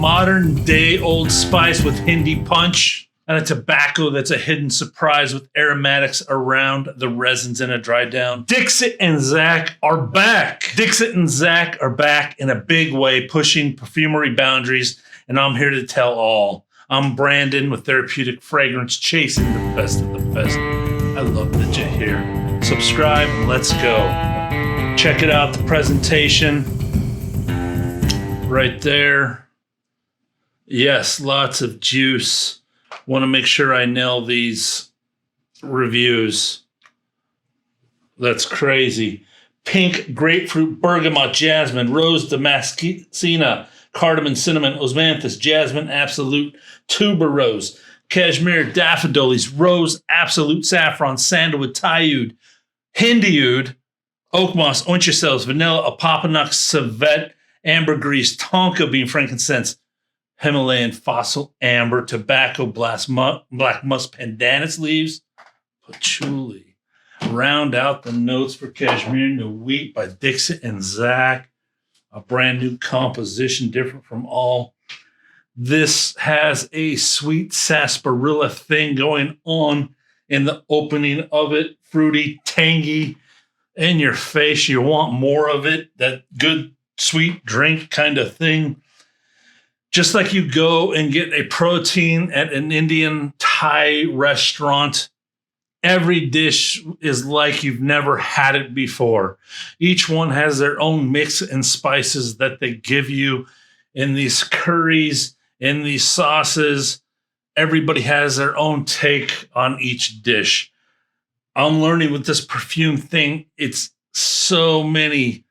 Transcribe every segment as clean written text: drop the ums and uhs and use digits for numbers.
modern day Old Spice with Hindi punch, and a tobacco that's a hidden surprise with aromatics around the resins in a dry down. Dixit and Zach are back. Dixit and Zach are back in a big way, pushing perfumery boundaries, and I'm here to tell all. I'm Brandon with Therapeutic Fragrance, chasing the best of the best. I love that you're here. Subscribe and let's go. Check it out, the presentation right there. Yes, lots of juice. Want to make sure I nail these reviews. That's crazy. Pink, grapefruit, bergamot, jasmine, rose damascena, cardamom, cinnamon, osmanthus, jasmine, absolute, tuberose, cashmere, daffodils, rose, absolute, saffron, sandalwood, tayud, hindiud, oak moss, orange cells, vanilla, apopanox, civet, ambergris, tonka bean, frankincense, Himalayan fossil amber, tobacco, black musk, pandanus leaves, patchouli. Round out the notes for Kashmir Nuit by Dixit and Zach. A brand new composition, different from all. This has a sweet sarsaparilla thing going on in the opening of it. Fruity, tangy, in your face. You want more of it. That good, sweet drink kind of thing. Just like you go and get a protein at an Indian Thai restaurant, every dish is like you've never had it before. Each one has their own mix and spices that they give you in these curries, in these sauces. Everybody has their own take on each dish. I'm learning with this perfume thing, it's so many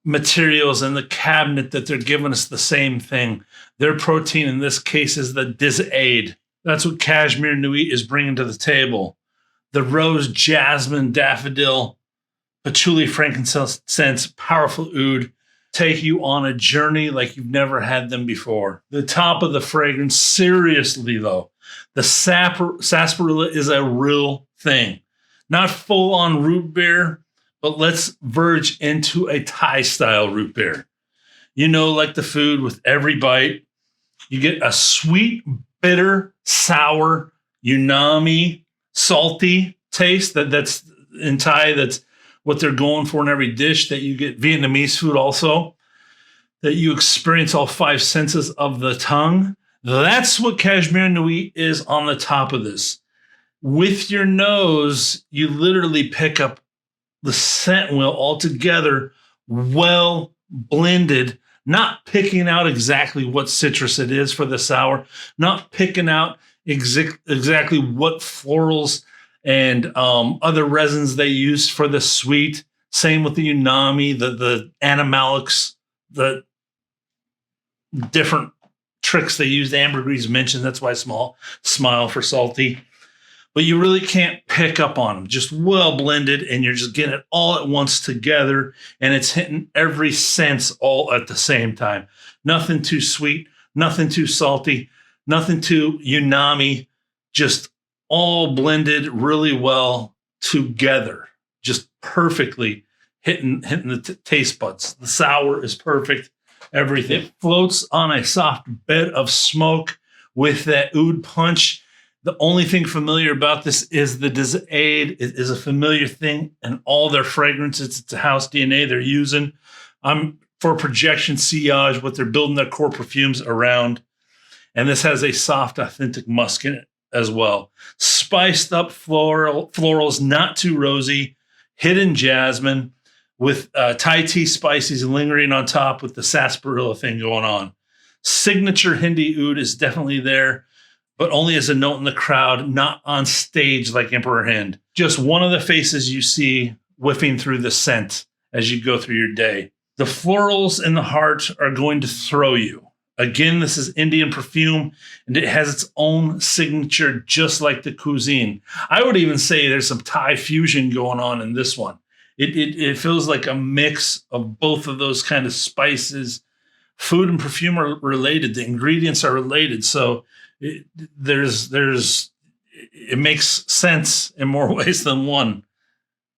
materials in the cabinet that they're giving us the same thing. Their protein in this case is the Dixit. That's what Kashmir Nuit is bringing to the table. The rose, jasmine, daffodil, patchouli, frankincense, powerful oud take you on a journey like you've never had them before. The top of the fragrance, seriously though, the sarsaparilla is a real thing. Not full on root beer, but let's verge into a Thai-style root beer. You know, like the food, with every bite, you get a sweet, bitter, sour, umami, salty taste. That's in Thai, that's what they're going for in every dish. That you get Vietnamese food also, that you experience all five senses of the tongue. That's what Kashmir Nuit is on the top of this. With your nose, you literally pick up the scent wheel altogether, well blended, not picking out exactly what citrus it is for the sour, not picking out exactly what florals and other resins they use for the sweet. Same with the umami, the animalics, the different tricks they use. The ambergris mentioned, that's why smile for salty. But you really can't pick up on them. Just well blended, and you're just getting it all at once together, and it's hitting every sense all at the same time. Nothing too sweet, nothing too salty, nothing too umami, just all blended really well together, just perfectly hitting the taste buds. The sour is perfect, everything. It floats on a soft bed of smoke with that oud punch. The only thing familiar about this is the Dixit. It is a familiar thing in all their fragrances. It's a house DNA they're using. For projection sillage, what they're building their core perfumes around. And this has a soft, authentic musk in it as well. Spiced up florals, not too rosy. Hidden jasmine with Thai tea spices lingering on top with the sarsaparilla thing going on. Signature Hindi oud is definitely there, but only as a note in the crowd, not on stage like Emperor Hind. Just one of the faces you see whiffing through the scent as you go through your day. The florals in the heart are going to throw you. Again, this is Indian perfume, and it has its own signature, just like the cuisine. I would even say there's some Thai fusion going on in this one. It feels like a mix of both of those kind of spices. Food and perfume are related. The ingredients are related. So it makes sense in more ways than one.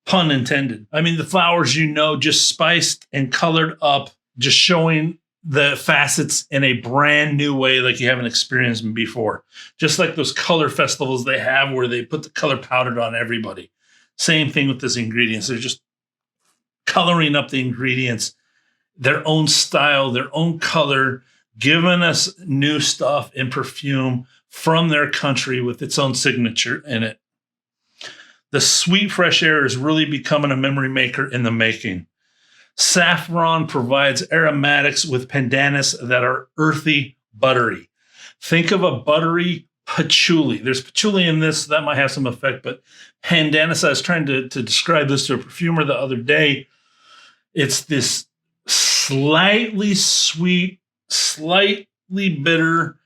Pun intended. I mean, the flowers, just spiced and colored up, just showing the facets in a brand new way like you haven't experienced them before. Just like those color festivals they have where they put the color powder on everybody. Same thing with these ingredients. They're just coloring up the ingredients, their own style, their own color, giving us new stuff in perfume from their country with its own signature in it. The sweet fresh air is really becoming a memory maker in the making. Saffron provides aromatics with pandanus that are earthy, buttery. Think of a buttery patchouli. There's patchouli in this, so that might have some effect, but pandanus, I was trying to describe this to a perfumer the other day. It's this slightly sweet, slightly bitter,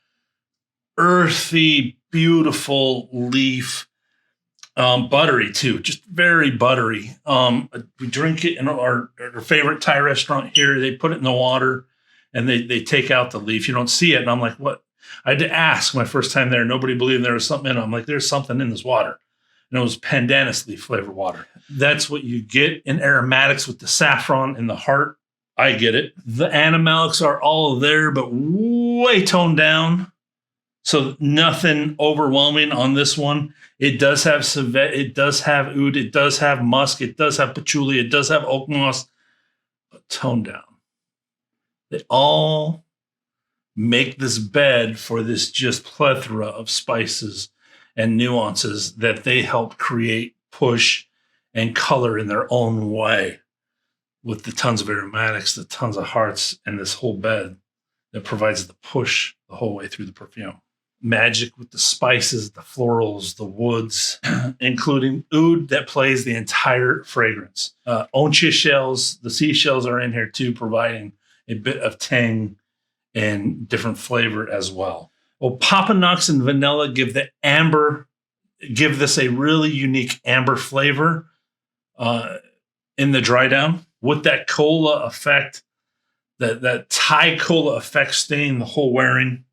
earthy, beautiful leaf. Buttery too, just very buttery. We drink it in our favorite Thai restaurant here. They put it in the water and they take out the leaf. You don't see it. And I'm like, what? I had to ask my first time there. Nobody believed there was something in it. I'm like, there's something in this water. And it was pandanus leaf flavored water. That's what you get in aromatics with the saffron in the heart. I get it. The animalics are all there, but way toned down. So nothing overwhelming on this one. It does have civet, it does have oud, it does have musk, it does have patchouli, it does have oak moss, but toned down. They all make this bed for this just plethora of spices and nuances that they help create, push, and color in their own way with the tons of aromatics, the tons of hearts, and this whole bed that provides the push the whole way through the perfume. Magic with the spices, the florals, the woods, including oud that plays the entire fragrance. Oncha shells, the seashells are in here too, providing a bit of tang and different flavor as well. Well, Papanox and vanilla give this a really unique amber flavor in the dry down with that cola effect, that Thai cola effect staying the whole wearing.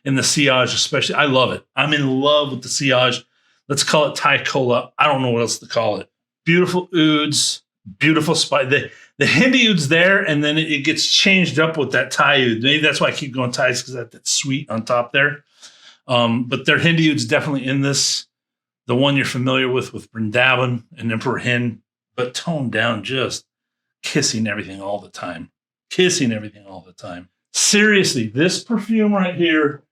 In the sillage especially. I love it. I'm in love with the sillage. Let's call it Thai cola. I don't know what else to call it. Beautiful ouds, beautiful spice. The Hindi oud's there, and then it gets changed up with that Thai oud. Maybe that's why I keep going Thais, because that's sweet on top there. But their Hindi oud's definitely in this. The one you're familiar with Vrindavan and Emperor Hind, but toned down, just kissing everything all the time. Kissing everything all the time. Seriously, this perfume right here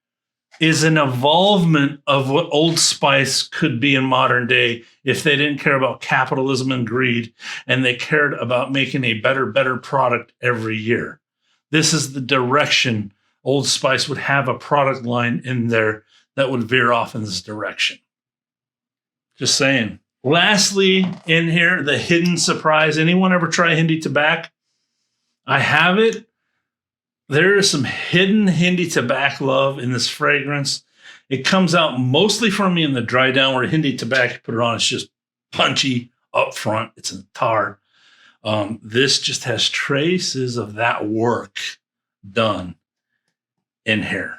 is an evolvement of what Old Spice could be in modern day if they didn't care about capitalism and greed, and they cared about making a better product every year. This is the direction Old Spice would have a product line in there that would veer off in this direction. Just saying. Lastly, in here, the hidden surprise. Anyone ever try Hindi tobacco? I have it. There is some hidden Hindi tobacco love in this fragrance. It comes out mostly for me in the dry down, where Hindi tobacco, put it on, it's just punchy up front. It's in tar. This just has traces of that work done in here.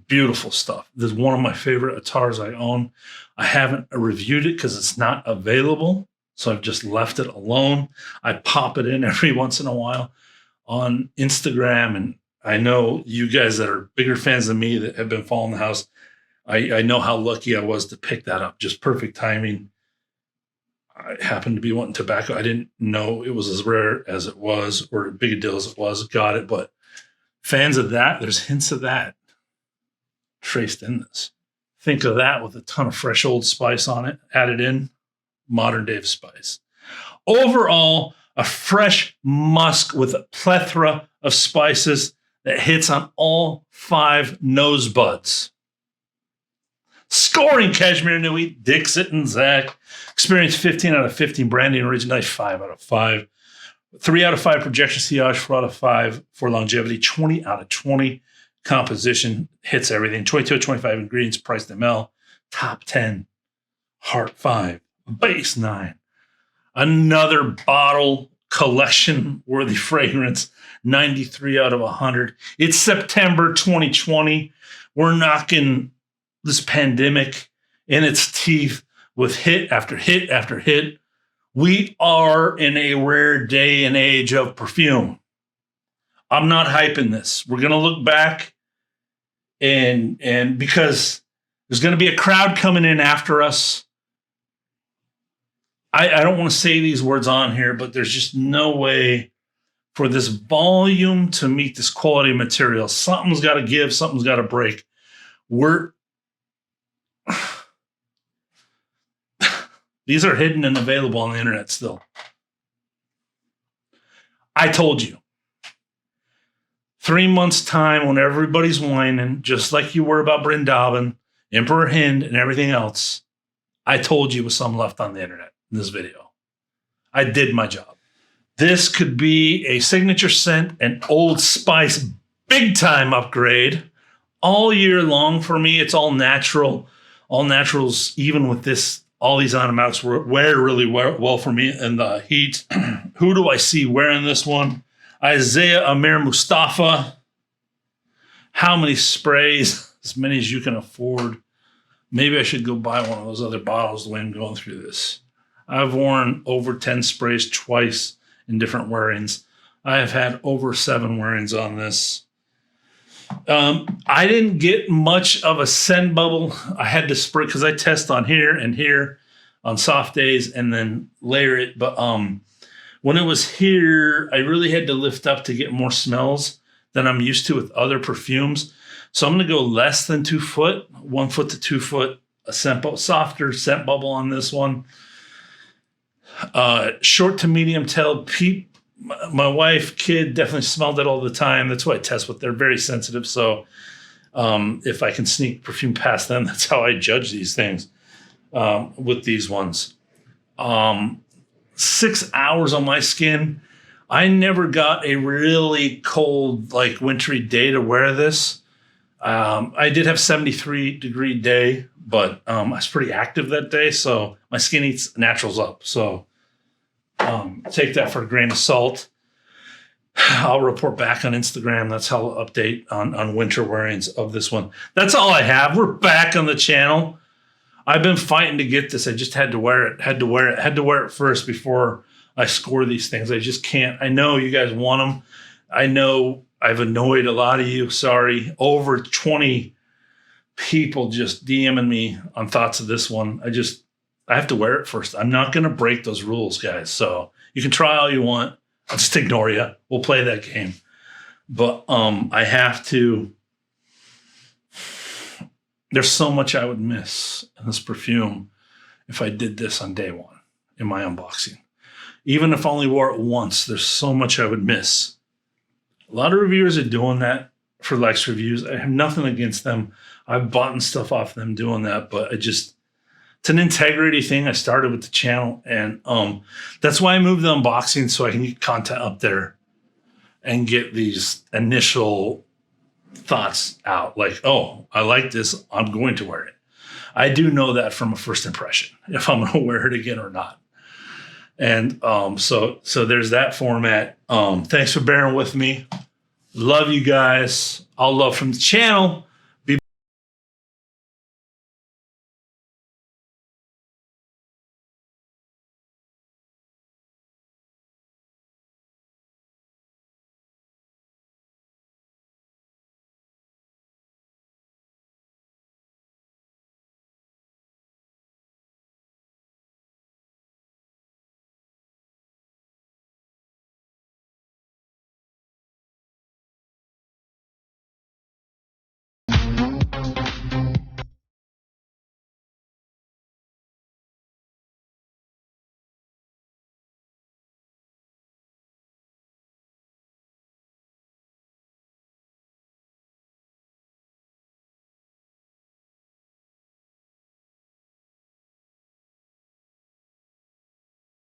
Beautiful stuff. This is one of my favorite attars I own. I haven't reviewed it because it's not available, so I've just left it alone. I pop it in every once in a while on Instagram, and I know you guys that are bigger fans than me that have been following the house, I know how lucky I was to pick that up. Just perfect timing. I happened to be wanting tobacco. I didn't know it was as rare as it was, or as big a deal as it was. Got it, but fans of that, there's hints of that traced in this. Think of that with a ton of fresh Old Spice on it, added in, modern day of spice. Overall, a fresh musk with a plethora of spices that hits on all 5 nose buds. Scoring Kashmir Nuit, Dixit and Zach. Experience 15 out of 15. Branding originally 5 out of 5. 3 out of 5 projection sillage, 4 out of 5 for longevity, 20 out of 20. Composition hits everything. 22 to 25 ingredients, priced ml. Top 10. Heart 5. Base 9. Another bottle collection worthy fragrance, 93 out of 100. It's September 2020. We're knocking this pandemic in its teeth with hit after hit after hit. We are in a rare day and age of perfume. I'm not hyping this. We're going to look back and because there's going to be a crowd coming in after us. I don't want to say these words on here, but there's just no way for this volume to meet this quality material. Something's got to give. Something's got to break. These are hidden and available on the internet still. I told you. 3 months' time when everybody's whining, just like you were about Brindaban, Emperor Hind, and everything else, I told you with some left on the internet in this video. I did my job. This could be a signature scent, an Old Spice big-time upgrade. All year long for me, it's all natural. All naturals, even with this, all these automatics wear really well for me in the heat. Who do I see wearing this one? Isaiah Amir Mustafa. How many sprays? As many as you can afford. Maybe I should go buy one of those other bottles the way I'm going through this. I've worn over 10 sprays twice in different wearings. I have had over 7 wearings on this. I didn't get much of a scent bubble. I had to spray because I test on here and here on soft days and then layer it. But when it was here, I really had to lift up to get more smells than I'm used to with other perfumes. So I'm going to go less than 2 foot, 1 foot to 2 foot, a softer scent bubble on this one. Short to medium tailed peep. My wife, kid definitely smelled it all the time. That's what I test with. They're very sensitive. So if I can sneak perfume past them, that's how I judge these things with these ones. 6 hours on my skin. I never got a really cold, like wintry day to wear this. I did have 73-degree day, but I was pretty active that day. So my skin eats naturals up. So take that for a grain of salt. I'll report back on Instagram. That's how I'll update on winter wearings of this one. That's all I have. We're back on the channel. I've been fighting to get this. I just had to wear it. Had to wear it first before I score these things. I just can't. I know you guys want them. I know I've annoyed a lot of you. Sorry. Over 20 people just DMing me on thoughts of this one. I have to wear it first. I'm not going to break those rules, guys. So you can try all you want. I'll just ignore you. We'll play that game. But I have to. There's so much I would miss in this perfume if I did this on day one in my unboxing. Even if I only wore it once, there's so much I would miss. A lot of reviewers are doing that for Lex reviews. I have nothing against them. I've bought stuff off them doing that, but it's an integrity thing. I started with the channel, and that's why I moved the unboxing so I can get content up there and get these initial thoughts out. Like, oh, I like this. I'm going to wear it. I do know that from a first impression if I'm going to wear it again or not. And so there's that format. Thanks for bearing with me. Love you guys. All love from the channel.